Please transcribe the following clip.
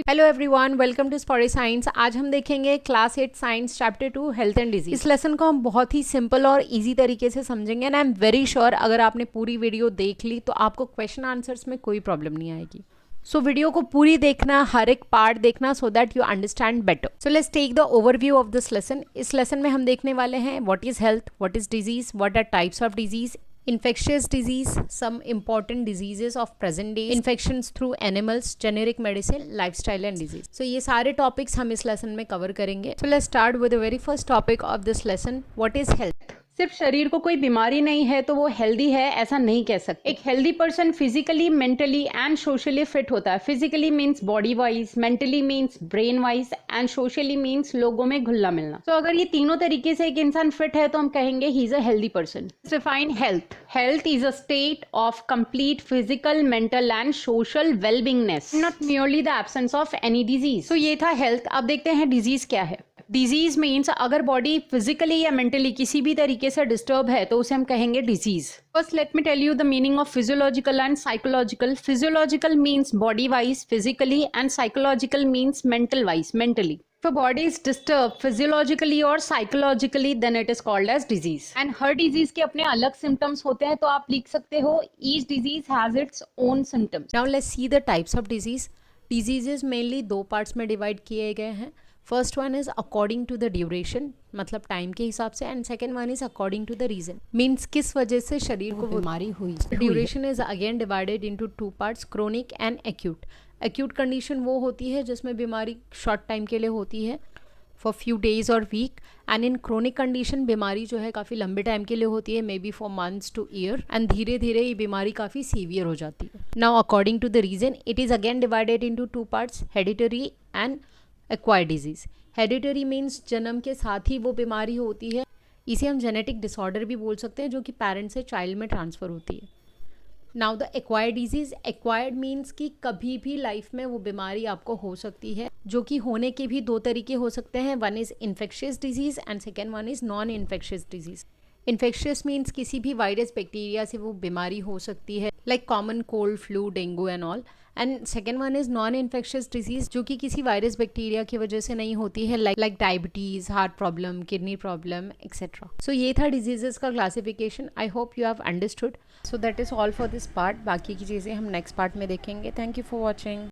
Hello everyone, welcome to स्पॉरी science. आज हम देखेंगे class 8 science chapter 2 health and disease. इस लेसन को हम बहुत ही सिंपल और इजी तरीके से समझेंगे and I am very sure अगर आपने पूरी वीडियो देख ली तो आपको क्वेश्चन आंसर्स में कोई प्रॉब्लम नहीं आएगी। सो वीडियो को पूरी देखना, हर एक पार्ट देखना so that you understand better. So let's take the overview of this lesson. इस लेसन में हम देखने वाले हैं what is health, what is disease, what are types of disease, infectious disease, some important diseases of present day, infections through animals, generic medicine, lifestyle and disease. So ये सारे topics हम इस lesson में cover करेंगे. So let's start with the very first topic of this lesson. What is health? सिर्फ शरीर को कोई बीमारी नहीं है तो वो हेल्दी है ऐसा नहीं कह सकते। एक healthy person physically, mentally and socially fit होता है। Physically means body wise, mentally means brain wise and socially means लोगों में घुलना मिलना। तो अगर ये तीनों तरीके से एक इंसान फिट है तो हम कहेंगे he is a healthy person. Define health. Health is a state of complete physical, mental and social wellbeingness, not merely the absence of any disease. तो ये था हेल्थ। अब देखते हैं डिजीज क्या है। डिजीज मीन्स अगर बॉडी फिजिकली या मेंटली किसी भी तरीके से डिस्टर्ब है तो उसे हम कहेंगे disease. First let me tell you the meaning of physiological and psychological. Physiological means body wise physically and psychological means mental wise mentally. If a body is disturbed physiologically or psychologically then it is called as disease. And her disease के अपने अलग symptoms होते हैं तो आप लिख सकते हो each disease has its own symptoms. Now let's see the types of disease. Diseases mainly दो parts में divide किए गए हैं. First one is according to the duration, मतलब टाइम के हिसाब से, and second one is according to the reason, means किस वजह से शरीर को बीमारी हुई। Duration is again divided into two parts, chronic and acute. Acute condition वो होती है जिसमें बीमारी शॉर्ट टाइम के लिए होती है फॉर फ्यू डेज और week, and in chronic condition बीमारी जो है काफ़ी लंबे टाइम के लिए होती है, maybe for months to year, and धीरे धीरे ये बीमारी काफ़ी सीवियर हो जाती है। Now according to the reason it is again divided into two parts, hereditary and acquired disease. Hereditary means जन्म के साथ ही वो बीमारी होती है, इसे हम जेनेटिक डिसऑर्डर भी बोल सकते हैं, जो कि पेरेंट से चाइल्ड में ट्रांसफ़र होती है। Now the acquired disease. Acquired means कि कभी भी लाइफ में वो बीमारी आपको हो सकती है, जो कि होने के भी दो तरीके हो सकते हैं। One is infectious disease and second one is non infectious disease. Infectious means किसी भी वायरस बैक्टीरिया से वो बीमारी हो सकती है, like common cold, flu, dengue and all. And second one is non infectious disease, जो कि किसी वायरस बैक्टीरिया की वजह से नहीं होती है, like diabetes, heart problem, kidney problem etcetera. So ये था डिजीजेस का classification. I hope you have understood. So that is all for this part. बाकी की चीज़ें हम नेक्स्ट पार्ट में देखेंगे। Thank you for watching.